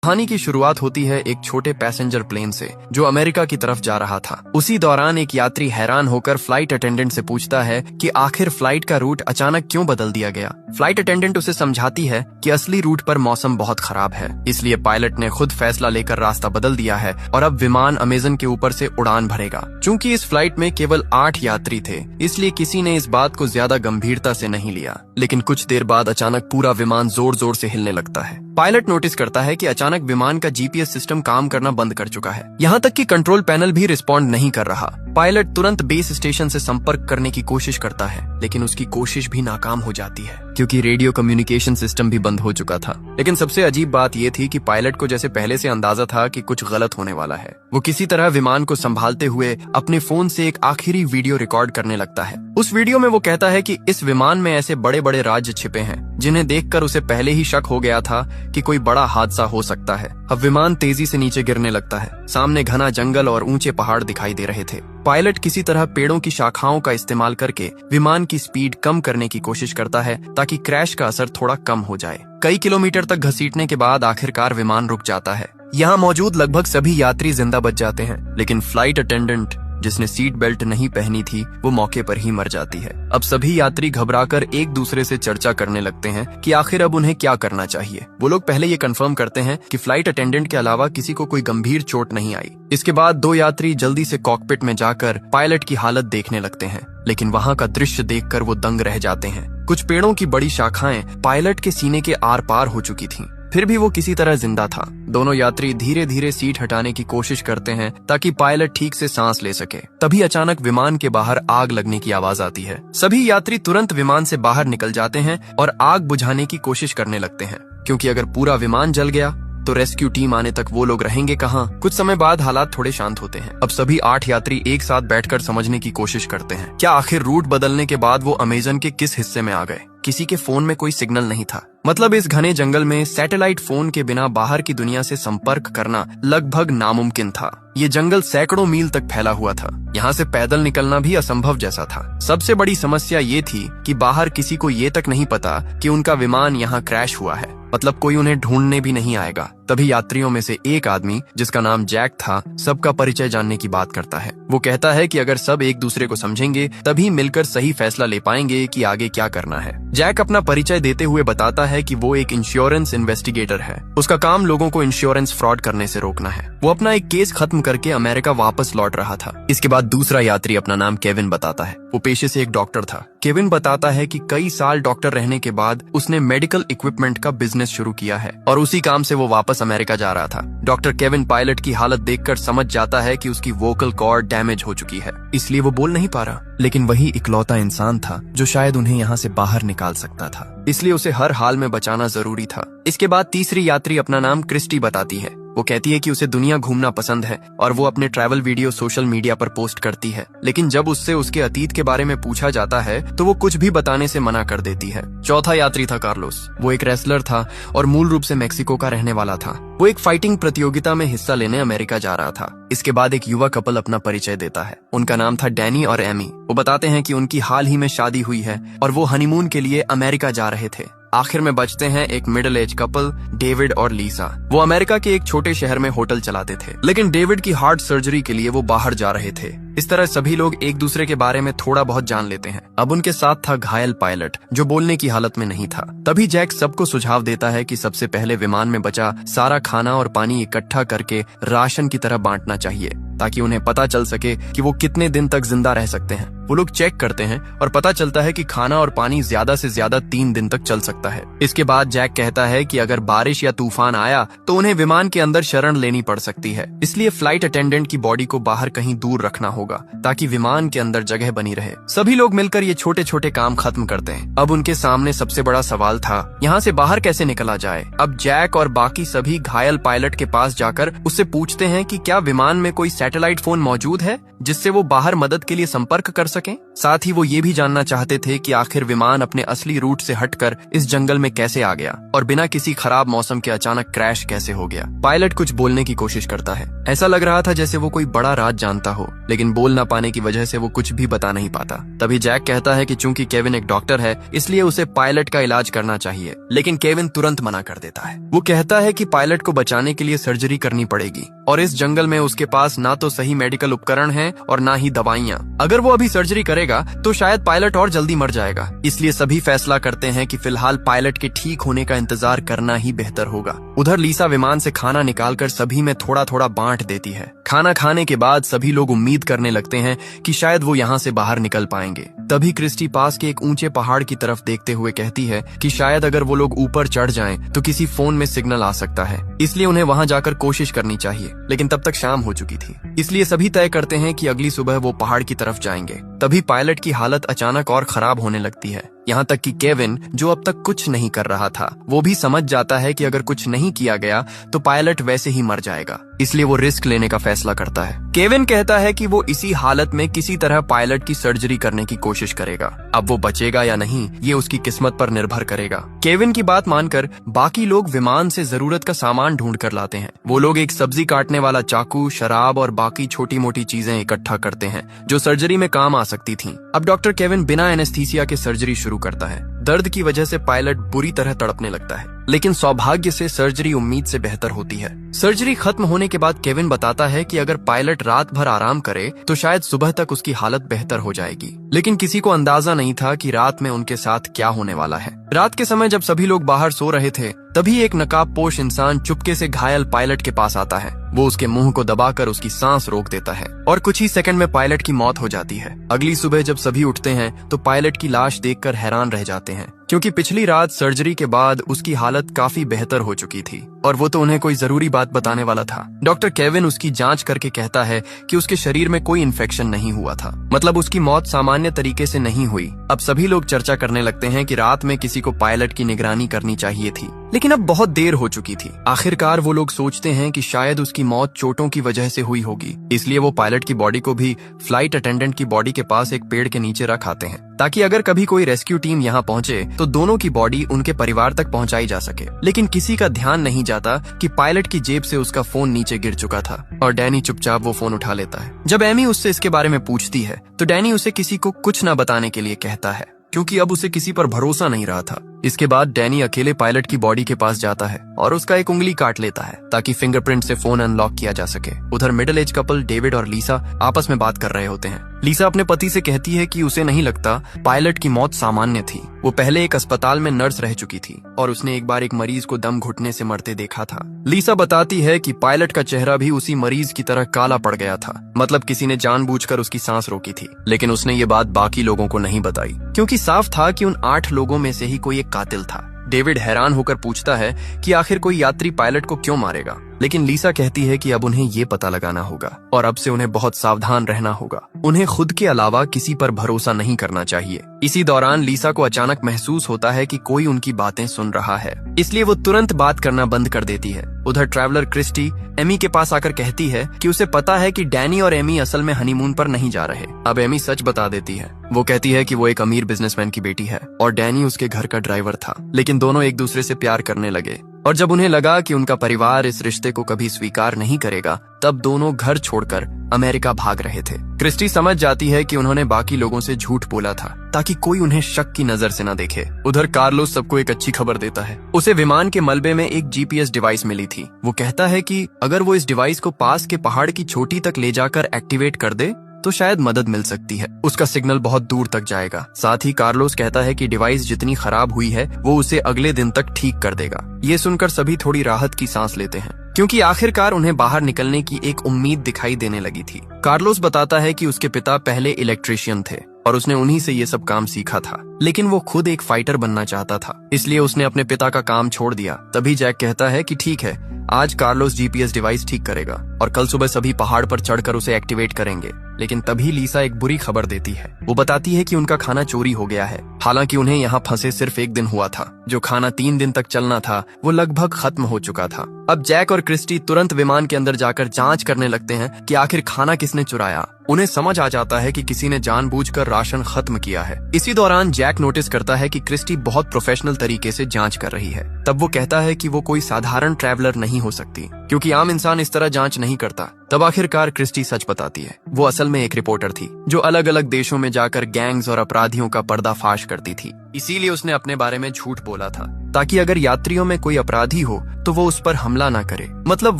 कहानी की शुरुआत होती है एक छोटे पैसेंजर प्लेन से जो अमेरिका की तरफ जा रहा था। उसी दौरान एक यात्री हैरान होकर फ्लाइट अटेंडेंट से पूछता है कि आखिर फ्लाइट का रूट अचानक क्यों बदल दिया गया। फ्लाइट अटेंडेंट उसे समझाती है कि असली रूट पर मौसम बहुत खराब है, इसलिए पायलट ने खुद फैसला लेकर रास्ता बदल दिया है और अब विमान अमेज़न के ऊपर से उड़ान भरेगा। चूंकि इस फ्लाइट में केवल 8 यात्री थे, इसलिए किसी ने इस बात को ज्यादा गंभीरता से नहीं लिया। लेकिन कुछ देर बाद अचानक पूरा विमान जोर जोर से हिलने लगता है। पायलट नोटिस करता है कि अचानक विमान का जीपीएस सिस्टम काम करना बंद कर चुका है। यहाँ तक कि कंट्रोल पैनल भी रिस्पॉन्ड नहीं कर रहा। पायलट तुरंत बेस स्टेशन से संपर्क करने की कोशिश करता है, लेकिन उसकी कोशिश भी नाकाम हो जाती है क्योंकि रेडियो कम्युनिकेशन सिस्टम भी बंद हो चुका था। लेकिन सबसे अजीब बात यह थी कि पायलट को जैसे पहले से अंदाजा था कि कुछ गलत होने वाला है। वो किसी तरह विमान को संभालते हुए अपने फोन से एक आखिरी वीडियो रिकॉर्ड करने लगता है। उस वीडियो में वो कहता है कि इस विमान में ऐसे बड़े बड़े राज्य छिपे हैं जिन्हें देखकर उसे पहले ही शक हो गया था कि कोई बड़ा हादसा हो सकता है। अब विमान तेजी से नीचे गिरने लगता है। सामने घना जंगल और ऊंचे पहाड़ दिखाई दे रहे थे। पायलट किसी तरह पेड़ों की शाखाओं का इस्तेमाल करके विमान की स्पीड कम करने की कोशिश करता है ताकि क्रैश का असर थोड़ा कम हो जाए। कई किलोमीटर तक घसीटने के बाद आखिरकार विमान रुक जाता है। यहाँ मौजूद लगभग सभी यात्री जिंदा बच जाते हैं, लेकिन फ्लाइट अटेंडेंट जिसने सीट बेल्ट नहीं पहनी थी वो मौके पर ही मर जाती है। अब सभी यात्री घबराकर एक दूसरे से चर्चा करने लगते हैं कि आखिर अब उन्हें क्या करना चाहिए। वो लोग पहले ये कंफर्म करते हैं कि फ्लाइट अटेंडेंट के अलावा किसी को कोई गंभीर चोट नहीं आई। इसके बाद 2 यात्री जल्दी से कॉकपिट में जाकर पायलट की हालत देखने लगते हैं, लेकिन वहाँ का दृश्य देखकर वो दंग रह जाते हैं। कुछ पेड़ों की बड़ी शाखाएं पायलट के सीने के आर पार हो चुकी थीं। फिर भी वो किसी तरह जिंदा था। दोनों यात्री धीरे धीरे सीट हटाने की कोशिश करते हैं ताकि पायलट ठीक से सांस ले सके। तभी अचानक विमान के बाहर आग लगने की आवाज आती है। सभी यात्री तुरंत विमान से बाहर निकल जाते हैं और आग बुझाने की कोशिश करने लगते हैं, क्योंकि अगर पूरा विमान जल गया तो रेस्क्यू टीम आने तक वो लोग रहेंगे कहाँ। कुछ समय बाद हालात थोड़े शांत होते हैं। अब सभी 8 यात्री एक साथ बैठकर समझने की कोशिश करते हैं क्या आखिर रूट बदलने के बाद वो अमेज़न के किस हिस्से में आ गए। किसी के फोन में कोई सिग्नल नहीं था। मतलब इस घने जंगल में सैटेलाइट फोन के बिना बाहर की दुनिया से संपर्क करना लगभग नामुमकिन था। ये जंगल सैकड़ों मील तक फैला हुआ था। यहाँ से पैदल निकलना भी असंभव जैसा था। सबसे बड़ी समस्या ये थी कि बाहर किसी को ये तक नहीं पता कि उनका विमान यहाँ क्रैश हुआ है। मतलब कोई उन्हें ढूंढने भी नहीं आएगा। तभी यात्रियों में से एक आदमी जिसका नाम जैक था सबका परिचय जानने की बात करता है। वो कहता है कि अगर सब एक दूसरे को समझेंगे तभी मिलकर सही फैसला ले पाएंगे कि आगे क्या करना है। जैक अपना परिचय देते हुए बताता है कि वो एक इंश्योरेंस इन्वेस्टिगेटर है। उसका काम लोगों को इंश्योरेंस फ्रॉड करने से रोकना है। वो अपना एक केस खत्म करके अमेरिका वापस लौट रहा था। इसके बाद दूसरा यात्री अपना नाम केविन बताता है। वो पेशे से एक डॉक्टर था। केविन बताता है कि कई साल डॉक्टर रहने के बाद उसने मेडिकल इक्विपमेंट का बिजनेस शुरू किया है और उसी काम से वो वापस अमेरिका जा रहा था। डॉक्टर केविन पायलट की हालत देखकर समझ जाता है कि उसकी वोकल कॉर्ड डैमेज हो चुकी है, इसलिए वो बोल नहीं पा रहा। लेकिन वही इकलौता इंसान था जो शायद उन्हें यहाँ से बाहर निकाल सकता था, इसलिए उसे हर हाल में बचाना जरूरी था। इसके बाद तीसरी यात्री अपना नाम क्रिस्टी बताती है। वो कहती है कि उसे दुनिया घूमना पसंद है और वो अपने ट्रैवल वीडियो सोशल मीडिया पर पोस्ट करती है। लेकिन जब उससे उसके अतीत के बारे में पूछा जाता है तो वो कुछ भी बताने से मना कर देती है। चौथा यात्री था कार्लोस। वो एक रेसलर था और मूल रूप से मेक्सिको का रहने वाला था। वो एक फाइटिंग प्रतियोगिता में हिस्सा लेने अमेरिका जा रहा था। इसके बाद एक युवा कपल अपना परिचय देता है। उनका नाम था डैनी और एमी। वो बताते हैं कि उनकी हाल ही में शादी हुई है और वो हनीमून के लिए अमेरिका जा रहे थे। आखिर में बचते हैं एक मिडिल एज कपल डेविड और लीसा। वो अमेरिका के एक छोटे शहर में होटल चलाते थे, लेकिन डेविड की हार्ट सर्जरी के लिए वो बाहर जा रहे थे। इस तरह सभी लोग एक दूसरे के बारे में थोड़ा बहुत जान लेते हैं। अब उनके साथ था घायल पायलट जो बोलने की हालत में नहीं था। तभी जैक सबको सुझाव देता है कि सबसे पहले विमान में बचा सारा खाना और पानी इकट्ठा करके राशन की तरह बांटना चाहिए ताकि उन्हें पता चल सके कि वो कितने दिन तक जिंदा रह सकते हैं। वो लोग चेक करते हैं और पता चलता है कि खाना और पानी ज्यादा से ज्यादा 3 दिन तक चल सकता है। इसके बाद जैक कहता है कि अगर बारिश या तूफान आया तो उन्हें विमान के अंदर शरण लेनी पड़ सकती है, इसलिए फ्लाइट अटेंडेंट की बॉडी को बाहर कहीं दूर रखना होगा ताकि विमान के अंदर जगह बनी रहे। सभी लोग मिलकर ये छोटे छोटे काम खत्म करते हैं। अब उनके सामने सबसे बड़ा सवाल था यहाँ से बाहर कैसे निकला जाए। अब जैक और बाकी सभी घायल पायलट के पास जाकर उससे पूछते हैं कि क्या विमान में कोई सैटेलाइट फोन मौजूद है जिससे वो बाहर मदद के लिए संपर्क कर सकें। साथ ही वो ये भी जानना चाहते थे कि आखिर विमान अपने असली रूट से हटकर इस जंगल में कैसे आ गया और बिना किसी खराब मौसम के अचानक क्रैश कैसे हो गया। पायलट कुछ बोलने की कोशिश करता है। ऐसा लग रहा था जैसे वो कोई बड़ा राज जानता हो, लेकिन बोल ना पाने की वजह से वो कुछ भी बता नहीं पाता। तभी जैक कहता है कि चूंकि केविन एक डॉक्टर है इसलिए उसे पायलट का इलाज करना चाहिए, लेकिन केविन तुरंत मना कर देता है। वो कहता है कि पायलट को बचाने के लिए सर्जरी करनी पड़ेगी और इस जंगल में उसके पास ना तो सही मेडिकल उपकरण है और ना ही दवाइयाँ। अगर वो अभी सर्जरी करेगा तो शायद पायलट और जल्दी मर जाएगा। इसलिए सभी फैसला करते हैं कि फिलहाल पायलट के ठीक होने का इंतजार करना ही बेहतर होगा। उधर लीसा विमान से खाना निकालकर सभी में थोड़ा थोड़ा बांट देती है। खाना खाने के बाद सभी लोग उम्मीद करने लगते हैं कि शायद वो यहाँ से बाहर निकल पाएंगे। तभी क्रिस्टी पास के एक ऊंचे पहाड़ की तरफ देखते हुए कहती है कि शायद अगर वो लोग ऊपर चढ़ जाएं तो किसी फोन में सिग्नल आ सकता है, इसलिए उन्हें वहां जाकर कोशिश करनी चाहिए। लेकिन तब तक शाम हो चुकी थी, इसलिए सभी तय करते हैं कि अगली सुबह वो पहाड़ की तरफ जाएंगे। तभी पायलट की हालत अचानक और खराब होने लगती है, यहाँ तक कि केविन जो अब तक कुछ नहीं कर रहा था वो भी समझ जाता है कि अगर कुछ नहीं किया गया तो पायलट वैसे ही मर जाएगा। इसलिए वो रिस्क लेने का फैसला करता है। केविन कहता है कि वो इसी हालत में किसी तरह पायलट की सर्जरी करने की कोशिश करेगा। अब वो बचेगा या नहीं ये उसकी किस्मत पर निर्भर करेगा। केविन की बात मानकर बाकी लोग विमान से जरूरत का सामान ढूंढ कर लाते हैं। वो लोग एक सब्जी काटने वाला चाकू, शराब और बाकी छोटी मोटी चीजें इकट्ठा करते हैं जो सर्जरी में काम आ सकती थीं। अब डॉक्टर केविन बिना एनेस्थीसिया के सर्जरी शुरू करता है। दर्द की वजह से पायलट बुरी तरह तड़पने लगता है, लेकिन सौभाग्य से सर्जरी उम्मीद से बेहतर होती है। सर्जरी खत्म होने के बाद केविन बताता है कि अगर पायलट रात भर आराम करे तो शायद सुबह तक उसकी हालत बेहतर हो जाएगी। लेकिन किसी को अंदाजा नहीं था कि रात में उनके साथ क्या होने वाला है। रात के समय जब सभी लोग बाहर सो रहे थे तभी एक नकाबपोश इंसान चुपके से घायल पायलट के पास आता है। वो उसके मुंह को दबाकर उसकी सांस रोक देता है और कुछ ही सेकंड में पायलट की मौत हो जाती है। अगली सुबह जब सभी उठते हैं तो पायलट की लाश देखकर हैरान रह जाते हैं, क्योंकि पिछली रात सर्जरी के बाद उसकी हालत काफी बेहतर हो चुकी थी और वो तो उन्हें कोई जरूरी बात बताने वाला था। डॉक्टर केविन उसकी जांच करके कहता है कि उसके शरीर में कोई इन्फेक्शन नहीं हुआ था, मतलब उसकी मौत सामान्य तरीके से नहीं हुई। अब सभी लोग चर्चा करने लगते हैं कि रात में किसी को पायलट की निगरानी करनी चाहिए थी, लेकिन अब बहुत देर हो चुकी थी। आखिरकार वो लोग सोचते हैं कि शायद उसकी मौत चोटों की वजह से हुई होगी, इसलिए वो पायलट की बॉडी को भी फ्लाइट अटेंडेंट की बॉडी के पास एक पेड़ के नीचे रख आते हैं, ताकि अगर कभी कोई रेस्क्यू टीम यहाँ पहुंचे तो दोनों की बॉडी उनके परिवार तक पहुंचाई जा सके। लेकिन किसी का ध्यान नहीं जाता कि पायलट की जेब से उसका फोन नीचे गिर चुका था और डैनी चुपचाप वो फोन उठा लेता है। जब एमी उससे इसके बारे में पूछती है तो डैनी उसे किसी को कुछ न बताने के लिए कहता है, क्योंकि अब उसे किसी पर भरोसा नहीं रहा था। इसके बाद डैनी अकेले पायलट की बॉडी के पास जाता है और उसका एक उंगली काट लेता है ताकि फिंगरप्रिंट से फोन अनलॉक किया जा सके। उधर मिडिल एज कपल डेविड और लीसा आपस में बात कर रहे होते हैं। लीसा अपने पति से कहती है कि उसे नहीं लगता पायलट की मौत सामान्य थी। वो पहले एक अस्पताल में नर्स रह चुकी थी और उसने एक बार एक मरीज को दम घुटने से मरते देखा था। लीसा बताती है कि पायलट का चेहरा भी उसी मरीज की तरह काला पड़ गया था, मतलब किसी ने जानबूझकर उसकी सांस रोकी थी। लेकिन उसने ये बात बाकी लोगों को नहीं बताई, क्योंकि साफ था कि उन 8 लोगों में से ही कोई एक कातिल था। डेविड हैरान होकर पूछता है कि आखिर कोई यात्री पायलट को क्यों मारेगा, लेकिन लीसा कहती है कि अब उन्हें ये पता लगाना होगा और अब से उन्हें बहुत सावधान रहना होगा। उन्हें खुद के अलावा किसी पर भरोसा नहीं करना चाहिए। इसी दौरान लीसा को अचानक महसूस होता है कि कोई उनकी बातें सुन रहा है, इसलिए वो तुरंत बात करना बंद कर देती है। उधर ट्रैवलर क्रिस्टी एमी के पास आकर कहती है कि उसे पता है कि डैनी और एमी असल में हनीमून पर नहीं जा रहे। अब एमी सच बता देती है। वो कहती है कि वो एक अमीर बिजनेसमैन की बेटी है और डैनी उसके घर का ड्राइवर था, लेकिन दोनों एक दूसरे से प्यार करने लगे और जब उन्हें लगा कि उनका परिवार इस रिश्ते को कभी स्वीकार नहीं करेगा तब दोनों घर छोड़कर अमेरिका भाग रहे थे। क्रिस्टी समझ जाती है कि उन्होंने बाकी लोगों से झूठ बोला था ताकि कोई उन्हें शक की नजर से न देखे। उधर कार्लोस सबको एक अच्छी खबर देता है। उसे विमान के मलबे में एक जीपीएस डिवाइस मिली थी। वो कहता है कि अगर वो इस डिवाइस को पास के पहाड़ की चोटी तक ले जाकर एक्टिवेट कर दे तो शायद मदद मिल सकती है। उसका सिग्नल बहुत दूर तक जाएगा। साथ ही कार्लोस कहता है कि डिवाइस जितनी खराब हुई है वो उसे अगले दिन तक ठीक कर देगा। ये सुनकर सभी थोड़ी राहत की सांस लेते हैं, क्योंकि आखिरकार उन्हें बाहर निकलने की एक उम्मीद दिखाई देने लगी थी। कार्लोस बताता है कि उसके पिता पहले इलेक्ट्रिशियन थे और उसने उन्हीं से ये सब काम सीखा था, लेकिन वो खुद एक फाइटर बनना चाहता था, इसलिए उसने अपने पिता का काम छोड़ दिया। तभी जैक कहता है कि ठीक है, आज कार्लोस जीपीएस डिवाइस ठीक करेगा और कल सुबह सभी पहाड़ पर चढ़कर उसे एक्टिवेट करेंगे। लेकिन तभी लीसा एक बुरी खबर देती है। वो बताती है कि उनका खाना चोरी हो गया है। हालांकि उन्हें यहाँ फंसे सिर्फ एक दिन हुआ था। जो खाना 3 दिन तक चलना था वो लगभग खत्म हो चुका था। अब जैक और क्रिस्टी तुरंत विमान के अंदर जाकर जांच करने लगते हैं कि आखिर खाना किसने चुराया। उन्हें समझ आ जाता है कि किसी ने जानबूझकर राशन खत्म किया है। इसी दौरान जैक नोटिस करता है कि क्रिस्टी बहुत प्रोफेशनल तरीके से जांच कर रही है। तब वो कहता है कि वो कोई साधारण ट्रैवलर नहीं हो सकती, क्योंकि आम इंसान इस तरह जांच नहीं करता। तब आखिरकार क्रिस्टी सच बताती है। वो असल में एक रिपोर्टर थी जो अलग अलग देशों में जाकर गैंग्स और अपराधियों का पर्दाफाश करती थी। इसीलिए उसने अपने बारे में झूठ बोला था, ताकि अगर यात्रियों में कोई अपराधी हो तो वो उस पर हमला ना करे। मतलब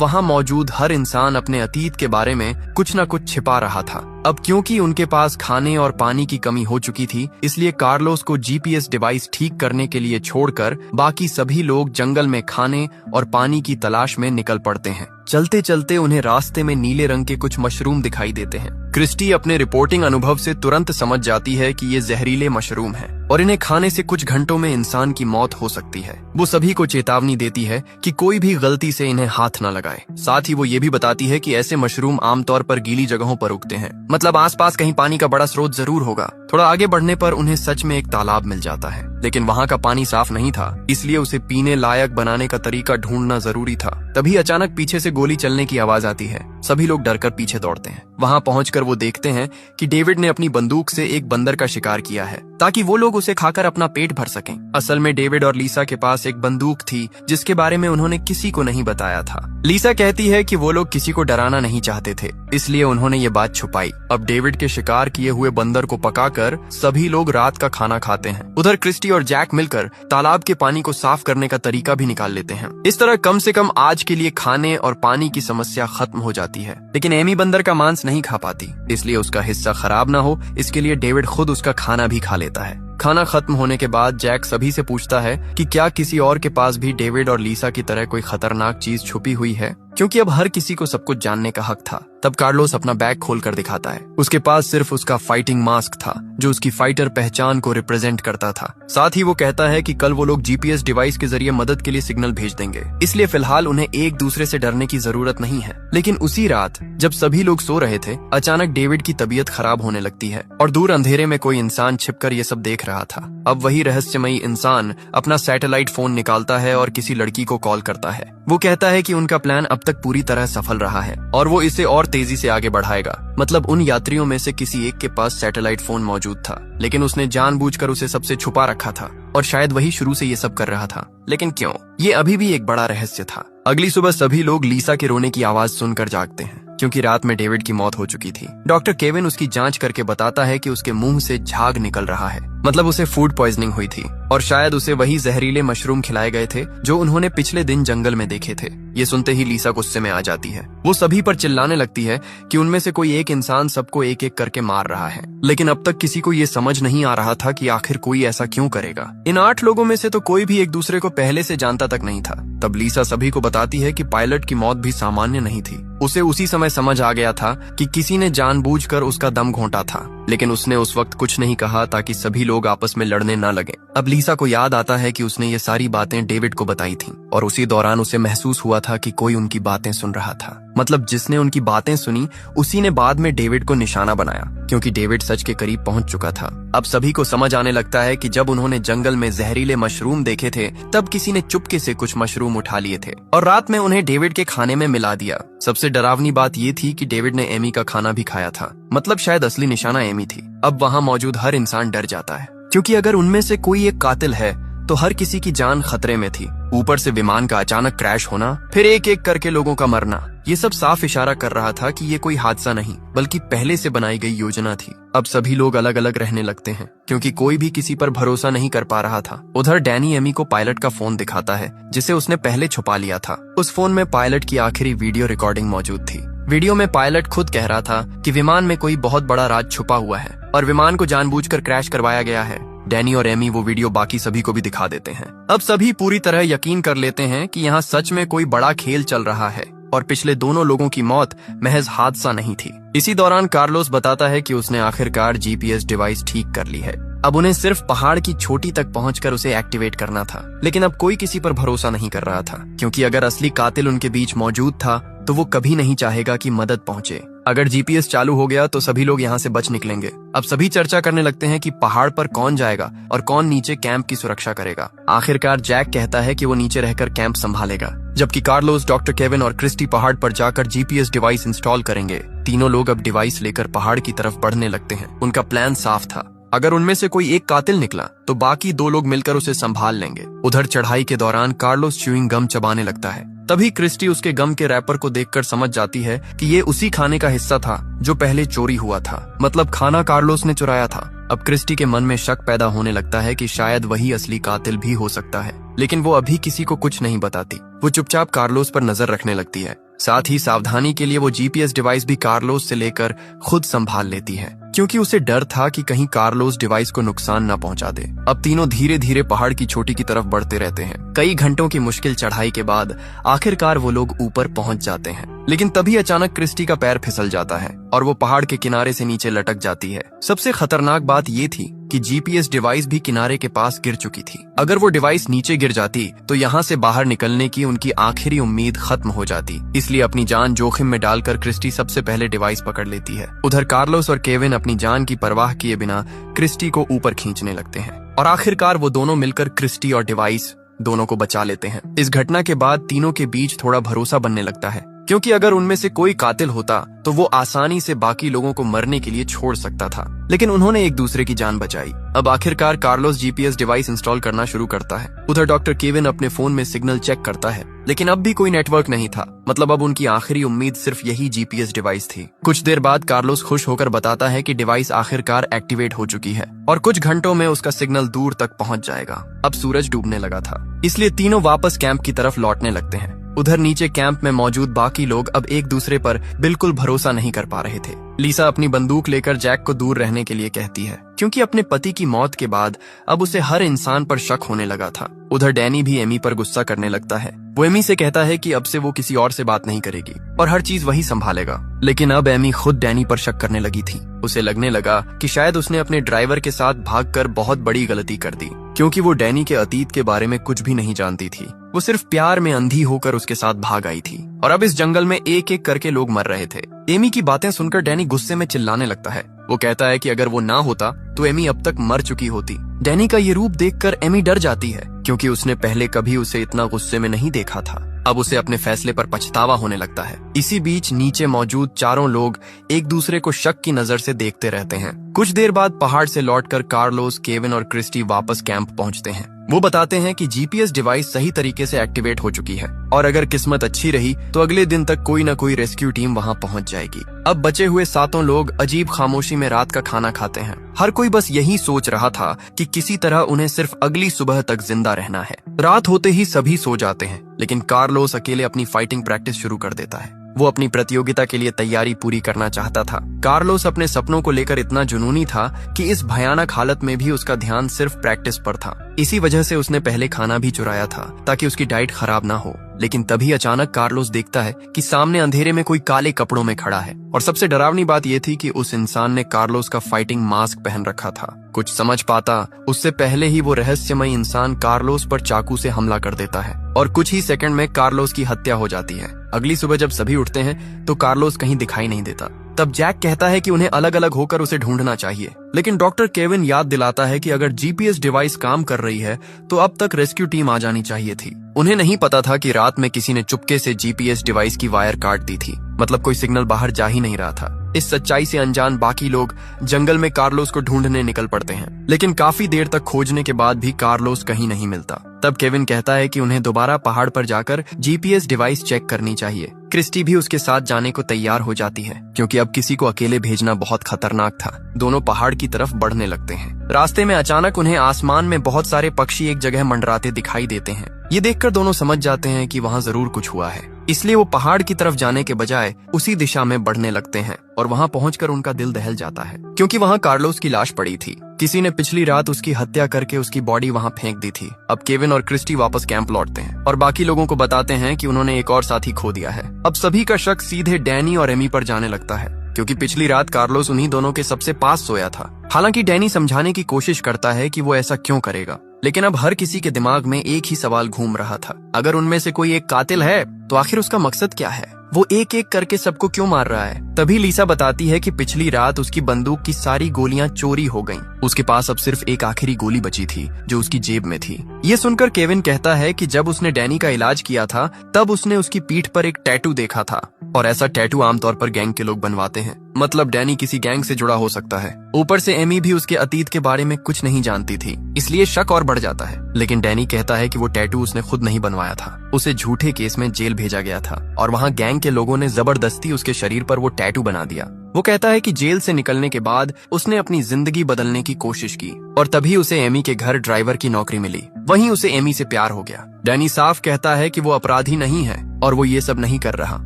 वहाँ मौजूद हर इंसान अपने अतीत के बारे में कुछ न कुछ छिपा रहा था। अब क्योंकि उनके पास खाने और पानी की कमी हो चुकी थी, इसलिए कार्लोस को जीपीएस डिवाइस ठीक करने के लिए छोड़कर बाकी सभी लोग जंगल में खाने और पानी की तलाश में निकल पड़ते हैं। चलते चलते उन्हें रास्ते में नीले रंग के कुछ मशरूम दिखाई देते हैं। क्रिस्टी अपने रिपोर्टिंग अनुभव से तुरंत समझ जाती है कि ये जहरीले मशरूम हैं और इन्हें खाने से कुछ घंटों में इंसान की मौत हो सकती है। वो सभी को चेतावनी देती है कि कोई भी गलती से इन्हें हाथ न लगाए। साथ ही वो ये भी बताती है कि ऐसे मशरूम आमतौर पर गीली जगहों पर उगते हैं, मतलब आसपास कहीं पानी का बड़ा स्रोत जरूर होगा। थोड़ा आगे बढ़ने पर उन्हें सच में एक तालाब मिल जाता है, लेकिन वहाँ का पानी साफ नहीं था, इसलिए उसे पीने लायक बनाने का तरीका ढूंढना जरूरी था। तभी अचानक पीछे से गोली चलने की आवाज आती है। सभी लोग डरकर पीछे दौड़ते हैं। वहाँ पहुंचकर वो देखते हैं कि डेविड ने अपनी बंदूक से एक बंदर का शिकार किया है, ताकि वो लोग उसे खाकर अपना पेट भर सकें। असल में डेविड और लीसा के पास एक बंदूक थी जिसके बारे में उन्होंने किसी को नहीं बताया था। लीसा कहती है कि वो लोग किसी को डराना नहीं चाहते थे, इसलिए उन्होंने ये बात छुपाई। अब डेविड के शिकार किए हुए बंदर को पकाकर सभी लोग रात का खाना खाते हैं। उधर क्रिस्टी और जैक मिलकर तालाब के पानी को साफ करने का तरीका भी निकाल लेते हैं। इस तरह कम से कम आज के लिए खाने और पानी की समस्या खत्म हो जाती है। लेकिन एमी बंदर का मांस नहीं खा पाती, इसलिए उसका हिस्सा खराब ना हो इसके लिए डेविड खुद उसका खाना भी खा लेता है। खाना खत्म होने के बाद जैक सभी से पूछता है कि क्या किसी और के पास भी डेविड और लीसा की तरह कोई खतरनाक चीज छुपी हुई है, क्योंकि अब हर किसी को सब कुछ जानने का हक था। तब कार्लोस अपना बैग खोलकर दिखाता है। उसके पास सिर्फ उसका फाइटिंग मास्क था जो उसकी फाइटर पहचान को रिप्रेजेंट करता था। साथ ही वो कहता है कि कल वो लोग जीपीएस डिवाइस के जरिए मदद के लिए सिग्नल भेज देंगे, इसलिए फिलहाल उन्हें एक दूसरे से डरने की जरूरत नहीं है। लेकिन उसी रात जब सभी लोग सो रहे थे, अचानक डेविड की तबीयत खराब होने लगती है और दूर अंधेरे में कोई इंसान छिपकर ये सब देख रहा था। अब वही रहस्यमयी इंसान अपना सैटेलाइट फोन निकालता है और किसी लड़की को कॉल करता है। वो कहता है कि उनका प्लान अब तक पूरी तरह सफल रहा है और वो इसे और तेजी से आगे बढ़ाएगा। मतलब उन यात्रियों में से किसी एक के पास सैटेलाइट फोन मौजूद था, लेकिन उसने जानबूझकर उसे सबसे छुपा रखा था और शायद वही शुरू से ये सब कर रहा था। लेकिन क्यों, ये अभी भी एक बड़ा रहस्य था। अगली सुबह सभी लोग लीसा के रोने की आवाज सुनकर जागते हैं, क्योंकि रात में डेविड की मौत हो चुकी थी। डॉक्टर केविन उसकी जांच करके बताता है कि उसके मुंह से झाग निकल रहा है, मतलब उसे फूड पॉइजनिंग हुई थी और शायद उसे वही जहरीले मशरूम खिलाए गए थे जो उन्होंने पिछले दिन जंगल में देखे थे। ये सुनते ही लीसा गुस्से में आ जाती है। वो सभी पर चिल्लाने लगती है कि उनमें से कोई एक इंसान सबको एक एक करके मार रहा है, लेकिन अब तक किसी को ये समझ नहीं आ रहा था कि आखिर कोई ऐसा क्यों करेगा। इन 8 लोगों में से तो कोई भी एक दूसरे को पहले से जानता तक नहीं था। तब लीसा सभी को बताती है कि पायलट की मौत भी सामान्य नहीं थी। उसे उसी समय समझ आ गया था कि किसी ने जानबूझकर उसका दम घोंटा था, लेकिन उसने उस वक्त कुछ नहीं कहा ताकि सभी लोग आपस में लड़ने न लगे। अब लीसा को याद आता है कि उसने ये सारी बातें डेविड को बताई थीं और उसी दौरान उसे महसूस हुआ था कि कोई उनकी बातें सुन रहा था। मतलब जिसने उनकी बातें सुनी उसी ने बाद में डेविड को निशाना बनाया, क्योंकि डेविड सच के करीब पहुंच चुका था। अब सभी को समझ आने लगता है कि जब उन्होंने जंगल में जहरीले मशरूम देखे थे तब किसी ने चुपके से कुछ मशरूम उठा लिए थे और रात में उन्हें डेविड के खाने में मिला दिया। सबसे डरावनी बात ये थी कि डेविड ने एमी का खाना भी खाया था, मतलब शायद असली निशाना एमी थी। अब वहाँ मौजूद हर इंसान डर जाता है, क्योंकि अगर उनमें से कोई एक कातिल है तो हर किसी की जान खतरे में थी। ऊपर से विमान का अचानक क्रैश होना, फिर एक एक करके लोगों का मरना, ये सब साफ इशारा कर रहा था कि ये कोई हादसा नहीं बल्कि पहले से बनाई गई योजना थी। अब सभी लोग अलग अलग रहने लगते हैं, क्योंकि कोई भी किसी पर भरोसा नहीं कर पा रहा था। उधर डैनी एमी को पायलट का फोन दिखाता है जिसे उसने पहले छुपा लिया था। उस फोन में पायलट की आखिरी वीडियो रिकॉर्डिंग मौजूद थी। वीडियो में पायलट खुद कह रहा था कि विमान में कोई बहुत बड़ा राज छुपा हुआ है और विमान को जानबूझकर क्रैश करवाया गया है। डैनी और एमी वो वीडियो बाकी सभी को भी दिखा देते हैं। अब सभी पूरी तरह यकीन कर लेते हैं कि यहाँ सच में कोई बड़ा खेल चल रहा है और पिछले दोनों लोगों की मौत महज हादसा नहीं थी। इसी दौरान कार्लोस बताता है कि उसने आखिरकार जीपीएस डिवाइस ठीक कर ली है। अब उन्हें सिर्फ पहाड़ की चोटी तक पहुंचकर उसे एक्टिवेट करना था। लेकिन अब कोई किसी पर भरोसा नहीं कर रहा था, क्योंकि अगर असली कातिल उनके बीच मौजूद था तो वो कभी नहीं चाहेगा कि मदद पहुंचे। अगर जीपीएस चालू हो गया तो सभी लोग यहाँ से बच निकलेंगे। अब सभी चर्चा करने लगते हैं कि पहाड़ पर कौन जाएगा और कौन नीचे कैंप की सुरक्षा करेगा। आखिरकार जैक कहता है कि वो नीचे रहकर कैंप संभालेगा, जबकि कार्लोस, डॉक्टर केविन और क्रिस्टी पहाड़ पर जाकर जीपीएस डिवाइस इंस्टॉल करेंगे। तीनों लोग अब डिवाइस लेकर पहाड़ की तरफ बढ़ने लगते हैं। उनका प्लान साफ था, अगर उनमें से कोई एक कातिल निकला तो बाकी 2 लोग मिलकर उसे संभाल लेंगे। उधर चढ़ाई के दौरान कार्लोस च्यूइंग गम चबाने लगता है। तभी क्रिस्टी उसके गम के रैपर को देखकर समझ जाती है कि ये उसी खाने का हिस्सा था जो पहले चोरी हुआ था, मतलब खाना कार्लोस ने चुराया था। अब क्रिस्टी के मन में शक पैदा होने लगता है कि शायद वही असली कातिल भी हो सकता है, लेकिन वो अभी किसी को कुछ नहीं बताती। वो चुपचाप कार्लोस पर नजर रखने लगती है। साथ ही सावधानी के लिए वो जीपीएस डिवाइस भी कार्लोस से लेकर खुद संभाल लेती है, क्योंकि उसे डर था कि कहीं कार्लोस डिवाइस को नुकसान न पहुंचा दे। अब तीनों धीरे धीरे पहाड़ की चोटी की तरफ बढ़ते रहते हैं। कई घंटों की मुश्किल चढ़ाई के बाद आखिरकार वो लोग ऊपर पहुंच जाते हैं। लेकिन तभी अचानक क्रिस्टी का पैर फिसल जाता है और वो पहाड़ के किनारे से नीचे लटक जाती है। सबसे खतरनाक बात ये थी कि जीपीएस डिवाइस भी किनारे के पास गिर चुकी थी। अगर वो डिवाइस नीचे गिर जाती तो यहाँ से बाहर निकलने की उनकी आखिरी उम्मीद खत्म हो जाती। इसलिए अपनी जान जोखिम में डालकर क्रिस्टी सबसे पहले डिवाइस पकड़ लेती है। उधर कार्लोस और केविन अपनी जान की परवाह किए बिना क्रिस्टी को ऊपर खींचने लगते हैं और आखिरकार वो दोनों मिलकर क्रिस्टी और डिवाइस दोनों को बचा लेते हैं। इस घटना के बाद तीनों के बीच थोड़ा भरोसा बनने लगता है, क्योंकि अगर उनमें से कोई कातिल होता तो वो आसानी से बाकी लोगों को मरने के लिए छोड़ सकता था, लेकिन उन्होंने एक दूसरे की जान बचाई। अब आखिरकार कार्लोस जीपीएस डिवाइस इंस्टॉल करना शुरू करता है। उधर डॉक्टर केविन अपने फोन में सिग्नल चेक करता है, लेकिन अब भी कोई नेटवर्क नहीं था। मतलब अब उनकी आखिरी उम्मीद सिर्फ यही जीपीएस डिवाइस थी। कुछ देर बाद कार्लोस खुश होकर बताता है कि डिवाइस आखिरकार एक्टिवेट हो चुकी है और कुछ घंटों में उसका सिग्नल दूर तक पहुंच जाएगा। अब सूरज डूबने लगा था, इसलिए तीनों वापस कैंप की तरफ लौटने लगते हैं। उधर नीचे कैंप में मौजूद बाकी लोग अब एक दूसरे पर बिल्कुल भरोसा नहीं कर पा रहे थे। लीसा अपनी बंदूक लेकर जैक को दूर रहने के लिए कहती है, क्योंकि अपने पति की मौत के बाद अब उसे हर इंसान पर शक होने लगा था। उधर डैनी भी एमी पर गुस्सा करने लगता है। वो एमी से कहता है कि अब से वो किसी और से बात नहीं करेगी और हर चीज वही संभालेगा। लेकिन अब एमी खुद डैनी पर शक करने लगी थी। उसे लगने लगा कि शायद उसने अपने ड्राइवर के साथ भागकर बहुत बड़ी गलती कर दी, क्योंकि वो डैनी के अतीत के बारे में कुछ भी नहीं जानती थी। वो सिर्फ प्यार में अंधी होकर उसके साथ भाग आई थी और अब इस जंगल में एक एक करके लोग मर रहे थे। एमी की बातें सुनकर डैनी गुस्से में चिल्लाने लगता है। वो कहता है कि अगर वो ना होता तो एमी अब तक मर चुकी होती। डैनी का ये रूप देखकर एमी डर जाती है, क्योंकि उसने पहले कभी उसे इतना गुस्से में नहीं देखा था। अब उसे अपने फैसले पर पछतावा होने लगता है। इसी बीच नीचे मौजूद चारों लोग एक दूसरे को शक की नजर से देखते रहते हैं। कुछ देर बाद पहाड़ से लौटकर कार्लोस, केविन और क्रिस्टी वापस कैंप पहुंचते हैं। वो बताते हैं कि जीपीएस डिवाइस सही तरीके से एक्टिवेट हो चुकी है और अगर किस्मत अच्छी रही तो अगले दिन तक कोई न कोई रेस्क्यू टीम वहां पहुंच जाएगी। अब बचे हुए 7 लोग अजीब खामोशी में रात का खाना खाते हैं। हर कोई बस यही सोच रहा था कि किसी तरह उन्हें सिर्फ अगली सुबह तक जिंदा रहना है। रात होते ही सभी सो जाते हैं, लेकिन कार्लोस अकेले अपनी फाइटिंग प्रैक्टिस शुरू कर देता है। वो अपनी प्रतियोगिता के लिए तैयारी पूरी करना चाहता था। कार्लोस अपने सपनों को लेकर इतना जुनूनी था कि इस भयानक हालत में भी उसका ध्यान सिर्फ प्रैक्टिस पर था। इसी वजह से उसने पहले खाना भी चुराया था ताकि उसकी डाइट खराब ना हो। लेकिन तभी अचानक कार्लोस देखता है कि सामने अंधेरे में कोई काले कपड़ों में खड़ा है और सबसे डरावनी बात यह थी कि उस इंसान ने कार्लोस का फाइटिंग मास्क पहन रखा था। कुछ समझ पाता उससे पहले ही वो रहस्यमय इंसान कार्लोस पर चाकू से हमला कर देता है और कुछ ही सेकंड में कार्लोस की हत्या हो जाती है। अगली सुबह जब सभी उठते हैं तो कार्लोस कहीं दिखाई नहीं देता। तब जैक कहता है कि उन्हें अलग अलग होकर उसे ढूंढना चाहिए, लेकिन डॉक्टर केविन याद दिलाता है कि अगर जीपीएस डिवाइस काम कर रही है तो अब तक रेस्क्यू टीम आ जानी चाहिए थी। उन्हें नहीं पता था कि रात में किसी ने चुपके से जीपीएस डिवाइस की वायर काट दी थी, मतलब कोई सिग्नल बाहर जा ही नहीं रहा था। इस सच्चाई से अनजान बाकी लोग जंगल में कार्लोस को ढूंढने निकल पड़ते हैं, लेकिन काफी देर तक खोजने के बाद भी कार्लोस कहीं नहीं मिलता। तब केविन कहता है कि उन्हें दोबारा पहाड़ पर जाकर जीपीएस डिवाइस चेक करनी चाहिए। क्रिस्टी भी उसके साथ जाने को तैयार हो जाती है, क्योंकि अब किसी को अकेले भेजना बहुत खतरनाक था। दोनों पहाड़ की तरफ बढ़ने लगते हैं। रास्ते में अचानक उन्हें आसमान में बहुत सारे पक्षी एक जगह मंडराते दिखाई देते हैं। ये देखकर दोनों समझ जाते हैं कि वहाँ जरूर कुछ हुआ है, इसलिए वो पहाड़ की तरफ जाने के बजाय उसी दिशा में बढ़ने लगते हैं और वहाँ पहुंचकर उनका दिल दहल जाता है, क्योंकि वहाँ कार्लोस की लाश पड़ी थी। किसी ने पिछली रात उसकी हत्या करके उसकी बॉडी वहाँ फेंक दी थी। अब केविन और क्रिस्टी वापस कैंप लौटते हैं और बाकी लोगों को बताते हैं कि उन्होंने एक और साथी खो दिया है। अब सभी का शक सीधे डैनी और एमी पर जाने लगता है। क्योंकि पिछली रात कार्लोस उन्हीं दोनों के सबसे पास सोया था। हालांकि डैनी समझाने की कोशिश करता है कि वो ऐसा क्यों करेगा, लेकिन अब हर किसी के दिमाग में एक ही सवाल घूम रहा था, अगर उनमें से कोई एक कातिल है तो आखिर उसका मकसद क्या है, वो एक एक करके सबको क्यों मार रहा है। तभी लीसा बताती है कि पिछली रात उसकी बंदूक की सारी गोलियां चोरी हो गईं। उसके पास अब सिर्फ एक आखिरी गोली बची थी जो उसकी जेब में थी। ये सुनकर केविन कहता है कि जब उसने डैनी का इलाज किया था तब उसने उसकी पीठ पर एक टैटू देखा था, और ऐसा टैटू आमतौर पर गैंग के लोग बनवाते हैं, मतलब डैनी किसी गैंग से जुड़ा हो सकता है। ऊपर से एमी भी उसके अतीत के बारे में कुछ नहीं जानती थी, इसलिए शक और बढ़ जाता है। लेकिन डैनी कहता है कि वो टैटू उसने खुद नहीं बनवाया था, उसे झूठे केस में जेल भेजा गया था और वहाँ गैंग के लोगों ने जबरदस्ती उसके शरीर पर वो टैटू बना दिया। वो कहता है कि जेल से निकलने के बाद उसने अपनी जिंदगी बदलने की कोशिश की और तभी उसे एमी के घर ड्राइवर की नौकरी मिली। वहीं उसे एमी से प्यार हो गया। डैनी साफ कहता है कि वो अपराधी नहीं है और वो ये सब नहीं कर रहा।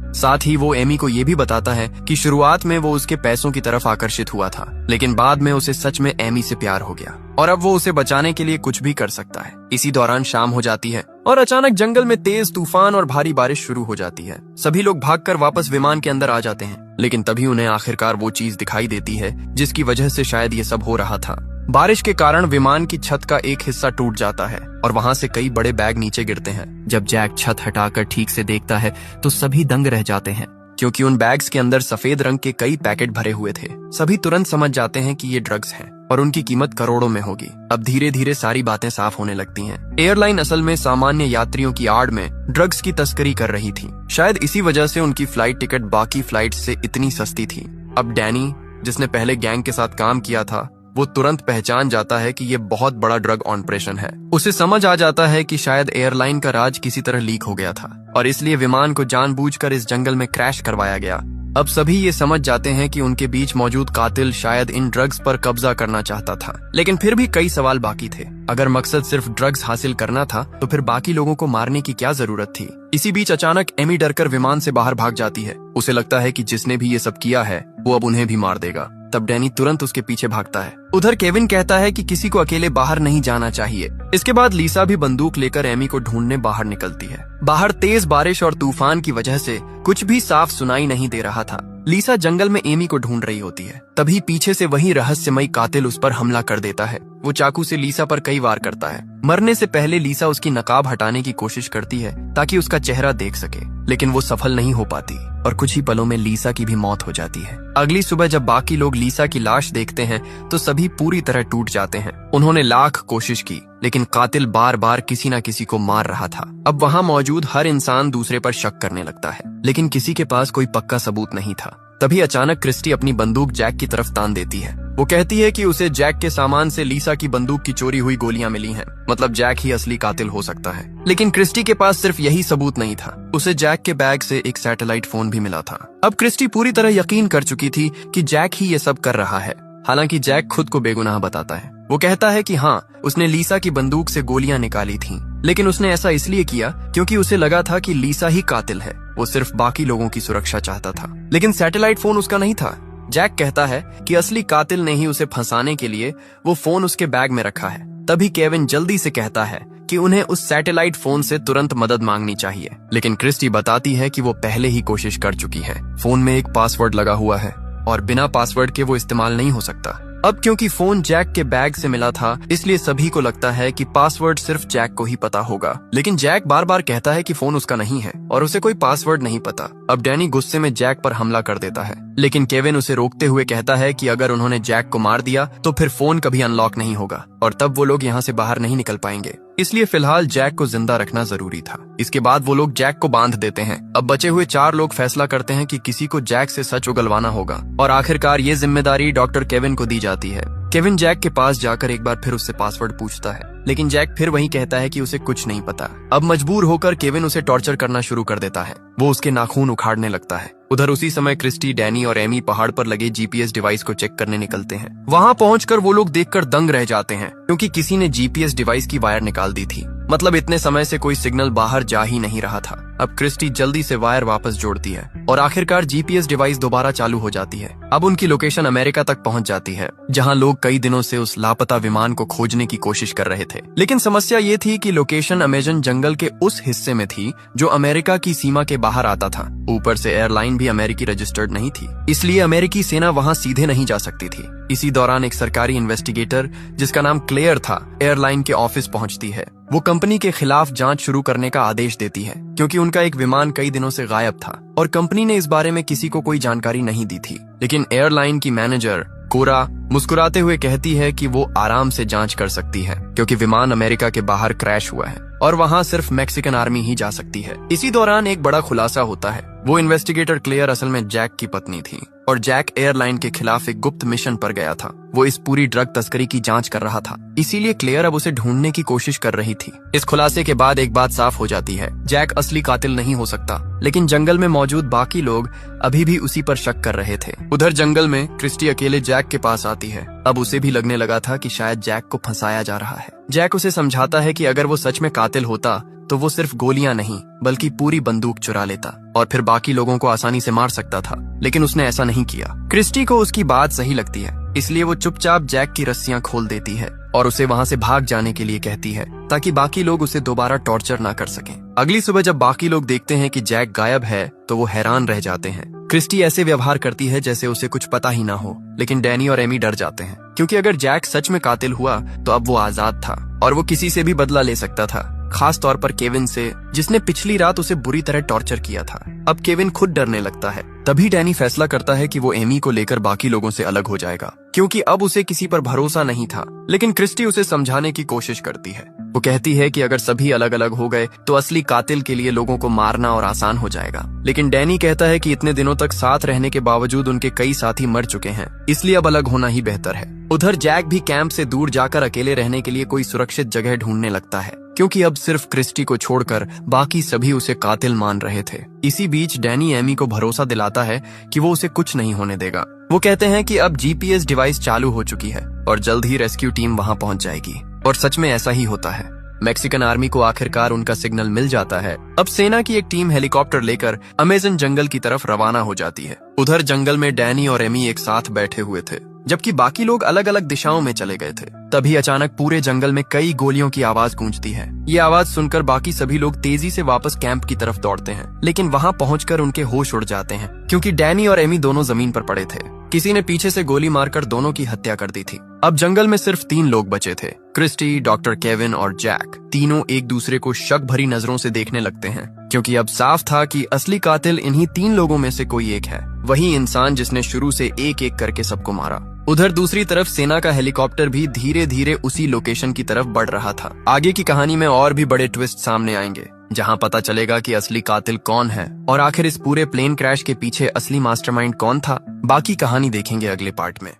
साथ ही वो एमी को ये भी बताता है कि शुरुआत में वो उसके पैसों की तरफ आकर्षित हुआ था, लेकिन बाद में उसे सच में एमी से प्यार हो गया और अब वो उसे बचाने के लिए कुछ भी कर सकता है। इसी दौरान शाम हो जाती है और अचानक जंगल में तेज तूफान और भारी बारिश शुरू हो जाती है। सभी लोग भागकर वापस विमान के अंदर आ जाते हैं, लेकिन तभी उन्हें आखिरकार वो चीज दिखाई देती है जिसकी वजह से शायद ये सब हो रहा था। बारिश के कारण विमान की छत का एक हिस्सा टूट जाता है और वहाँ से कई बड़े बैग नीचे गिरते हैं। जब जैक छत हटाकर ठीक से देखता है तो सभी दंग रह जाते हैं, क्योंकि उन बैग्स के अंदर सफेद रंग के कई पैकेट भरे हुए थे। सभी तुरंत समझ जाते हैं कि ये ड्रग्स हैं और उनकी कीमत करोड़ों में होगी। अब धीरे धीरे सारी बातें साफ होने लगती हैं। एयरलाइन असल में सामान्य यात्रियों की आड़ में ड्रग्स की तस्करी कर रही थी। शायद इसी वजह से उनकी फ्लाइट टिकट बाकी फ्लाइट से इतनी सस्ती थी। अब डैनी, जिसने पहले गैंग के साथ काम किया था, वो तुरंत पहचान जाता है कि ये बहुत बड़ा ड्रग ऑपरेशन है। उसे समझ आ जाता है कि शायद एयरलाइन का राज किसी तरह लीक हो गया था और इसलिए विमान को जानबूझकर इस जंगल में क्रैश करवाया गया। अब सभी ये समझ जाते हैं कि उनके बीच मौजूद कातिल शायद इन ड्रग्स पर कब्जा करना चाहता था, लेकिन फिर भी कई सवाल बाकी थे। अगर मकसद सिर्फ ड्रग्स हासिल करना था तो फिर बाकी लोगों को मारने की क्या जरूरत थी। इसी बीच अचानक एमी डरकर विमान से बाहर भाग जाती है। उसे लगता है कि जिसने भी ये सब किया है वो अब उन्हें भी मार देगा। तब डैनी तुरंत उसके पीछे भागता है। उधर केविन कहता है कि किसी को अकेले बाहर नहीं जाना चाहिए। इसके बाद लीसा भी बंदूक लेकर एमी को ढूंढने बाहर निकलती है। बाहर तेज बारिश और तूफान की वजह से कुछ भी साफ सुनाई नहीं दे रहा था। लीसा जंगल में एमी को ढूंढ रही होती है, तभी पीछे से वही रहस्यमयी कातिल उस पर हमला कर देता है। वो चाकू से लीसा पर कई वार करता है। मरने से पहले लीसा उसकी नकाब हटाने की कोशिश करती है ताकि उसका चेहरा देख सके, लेकिन वो सफल नहीं हो पाती और कुछ ही पलों में लीसा की भी मौत हो जाती है। अगली सुबह जब बाकी लोग लीसा की लाश देखते हैं तो सभी पूरी तरह टूट जाते हैं। उन्होंने लाख कोशिश की, लेकिन कातिल बार बार किसी न किसी को मार रहा था। अब वहाँ मौजूद हर इंसान दूसरे पर शक करने लगता है, लेकिन किसी के पास कोई पक्का सबूत नहीं था। तभी अचानक क्रिस्टी अपनी बंदूक जैक की तरफ तान देती है। वो कहती है कि उसे जैक के सामान से लीसा की बंदूक की चोरी हुई गोलियां मिली हैं, मतलब जैक ही असली कातिल हो सकता है। लेकिन क्रिस्टी के पास सिर्फ यही सबूत नहीं था, उसे जैक के बैग से एक सैटेलाइट फोन भी मिला था। अब क्रिस्टी पूरी तरह यकीन कर चुकी थी कि जैक ही ये सब कर रहा है। हालांकि जैक खुद को बेगुनाह बताता है। वो कहता है कि हाँ, उसने लीसा की बंदूक से गोलियां निकाली थीं, लेकिन उसने ऐसा इसलिए किया क्योंकि उसे लगा था कि लीसा ही कातिल है। वो सिर्फ बाकी लोगों की सुरक्षा चाहता था, लेकिन सैटेलाइट फोन उसका नहीं था। जैक कहता है कि असली कातिल ने ही उसे फंसाने के लिए वो फोन उसके बैग में रखा है। तभी केविन जल्दी से कहता है कि उन्हें उस सैटेलाइट फोन से तुरंत मदद मांगनी चाहिए, लेकिन क्रिस्टी बताती है कि वो पहले ही कोशिश कर चुकी है। फोन में एक पासवर्ड लगा हुआ है और बिना पासवर्ड के वो इस्तेमाल नहीं हो सकता। अब क्योंकि फोन जैक के बैग से मिला था, इसलिए सभी को लगता है कि पासवर्ड सिर्फ जैक को ही पता होगा। लेकिन जैक बार बार कहता है कि फोन उसका नहीं है और उसे कोई पासवर्ड नहीं पता। अब डैनी गुस्से में जैक पर हमला कर देता है, लेकिन केविन उसे रोकते हुए कहता है कि अगर उन्होंने जैक को मार दिया तो फिर फोन कभी अनलॉक नहीं होगा और तब वो लोग यहाँ से बाहर नहीं निकल पाएंगे। इसलिए फिलहाल जैक को जिंदा रखना जरूरी था। इसके बाद वो लोग जैक को बांध देते हैं। अब बचे हुए 4 लोग फैसला करते हैं कि किसी को जैक से सच उगलवाना होगा और आखिरकार ये जिम्मेदारी डॉक्टर केविन को दी जाती है। केविन जैक के पास जाकर एक बार फिर उससे पासवर्ड पूछता है, लेकिन जैक फिर वही कहता है कि उसे कुछ नहीं पता। अब मजबूर होकर केविन उसे टॉर्चर करना शुरू कर देता है। वो उसके नाखून उखाड़ने लगता है। उधर उसी समय क्रिस्टी, डैनी और एमी पहाड़ पर लगे जीपीएस डिवाइस को चेक करने निकलते हैं। वहाँ पहुंचकर वो लोग देखकर दंग रह जाते हैं, क्योंकि किसी ने जीपीएस डिवाइस की वायर निकाल दी थी। मतलब इतने समय से कोई सिग्नल बाहर जा ही नहीं रहा था। अब क्रिस्टी जल्दी से वायर वापस जोड़ती है और आखिरकार जीपीएस डिवाइस दोबारा चालू हो जाती है। अब उनकी लोकेशन अमेरिका तक पहुंच जाती है, जहां लोग कई दिनों से उस लापता विमान को खोजने की कोशिश कर रहे थे। लेकिन समस्या ये थी कि लोकेशन अमेजन जंगल के उस हिस्से में थी जो अमेरिका की सीमा के बाहर आता था। ऊपर से एयरलाइन भी अमेरिकी रजिस्टर्ड नहीं थी, इसलिए अमेरिकी सेना वहां सीधे नहीं जा सकती थी। इसी दौरान एक सरकारी इन्वेस्टिगेटर जिसका नाम क्लेयर था, एयरलाइन के ऑफिस पहुंचती है। वो कंपनी के खिलाफ जांच शुरू करने का आदेश देती है, क्योंकि उनका एक विमान कई दिनों से गायब था और कंपनी ने इस बारे में किसी को कोई जानकारी नहीं दी थी। लेकिन एयरलाइन की मैनेजर कोरा मुस्कुराते हुए कहती है कि वो आराम से जांच कर सकती है, क्योंकि विमान अमेरिका के बाहर क्रैश हुआ है और वहां सिर्फ मैक्सिकन आर्मी ही जा सकती है। इसी दौरान एक बड़ा खुलासा होता है। वो इन्वेस्टिगेटर क्लेयर असल में जैक की पत्नी थी और जैक एयरलाइन के खिलाफ एक गुप्त मिशन पर गया था। वो इस पूरी ड्रग तस्करी की जांच कर रहा था, इसीलिए क्लेयर अब उसे ढूंढने की कोशिश कर रही थी। इस खुलासे के बाद एक बात साफ हो जाती है, जैक असली कातिल नहीं हो सकता, लेकिन जंगल में मौजूद बाकी लोग अभी भी उसी पर शक कर रहे थे। उधर जंगल में क्रिस्टी अकेले जैक के पास आती है। अब उसे भी लगने लगा था कि शायद जैक को फंसाया जा रहा है। जैक उसे समझाता है कि अगर वो सच में कातिल होता तो वो सिर्फ गोलियां नहीं बल्कि पूरी बंदूक चुरा लेता और फिर बाकी लोगों को आसानी से मार सकता था, लेकिन उसने ऐसा नहीं किया। क्रिस्टी को उसकी बात सही लगती है, इसलिए वो चुपचाप जैक की रस्सियां खोल देती है और उसे वहां से भाग जाने के लिए कहती है, ताकि बाकी लोग उसे दोबारा टॉर्चर ना कर सकें। अगली सुबह जब बाकी लोग देखते हैं कि जैक गायब है तो वो हैरान रह जाते हैं। क्रिस्टी ऐसे व्यवहार करती है जैसे उसे कुछ पता ही ना हो, लेकिन डैनी और एमी डर जाते हैं, क्योंकि अगर जैक सच में कातिल हुआ तो अब वो आजाद था और वो किसी से भी बदला ले सकता था, खास तौर पर केविन से, जिसने पिछली रात उसे बुरी तरह टॉर्चर किया था। अब केविन खुद डरने लगता है। तभी डैनी फैसला करता है कि वो एमी को लेकर बाकी लोगों से अलग हो जाएगा, क्योंकि अब उसे किसी पर भरोसा नहीं था। लेकिन क्रिस्टी उसे समझाने की कोशिश करती है। वो कहती है कि अगर सभी अलग अलग हो गए तो असली कातिल के लिए लोगों को मारना और आसान हो जाएगा। लेकिन डैनी कहता है कि इतने दिनों तक साथ रहने के बावजूद उनके कई साथी मर चुके हैं, इसलिए अब अलग होना ही बेहतर है। उधर जैक भी कैंप से दूर जाकर अकेले रहने के लिए कोई सुरक्षित जगह ढूंढने लगता है, क्योंकि अब सिर्फ क्रिस्टी को छोड़कर बाकी सभी उसे कातिल मान रहे थे। इसी बीच डैनी एमी को भरोसा दिलाता है कि वो उसे कुछ नहीं होने देगा। वो कहते हैं कि अब जीपीएस डिवाइस चालू हो चुकी है और जल्द ही रेस्क्यू टीम वहां पहुंच जाएगी। और सच में ऐसा ही होता है। मैक्सिकन आर्मी को आखिरकार उनका सिग्नल मिल जाता है। अब सेना की एक टीम हेलीकॉप्टर लेकर अमेजन जंगल की तरफ रवाना हो जाती है। उधर जंगल में डैनी और एमी एक साथ बैठे हुए थे, जबकि बाकी लोग अलग अलग दिशाओं में चले गए थे। तभी अचानक पूरे जंगल में कई गोलियों की आवाज गूंजती है। ये आवाज सुनकर बाकी सभी लोग तेजी से वापस कैंप की तरफ दौड़ते हैं, लेकिन वहां पहुंचकर उनके होश उड़ जाते हैं, क्योंकि डैनी और एमी दोनों जमीन पर पड़े थे। किसी ने पीछे से गोली मारकर दोनों की हत्या कर दी थी। अब जंगल में सिर्फ 3 लोग बचे थे, क्रिस्टी, डॉक्टर केविन और जैक। तीनों एक दूसरे को शक भरी नजरों से देखने लगते हैं, क्योंकि अब साफ था कि असली कातिल इन्हीं 3 लोगों में से कोई एक है, वही इंसान जिसने शुरू से एक एक करके सबको मारा। उधर दूसरी तरफ सेना का हेलीकॉप्टर भी धीरे धीरे उसी लोकेशन की तरफ बढ़ रहा था। आगे की कहानी में और भी बड़े ट्विस्ट सामने आएंगे, जहां पता चलेगा कि असली कातिल कौन है और आखिर इस पूरे प्लेन क्रैश के पीछे असली मास्टरमाइंड कौन था। बाकी कहानी देखेंगे अगले पार्ट में।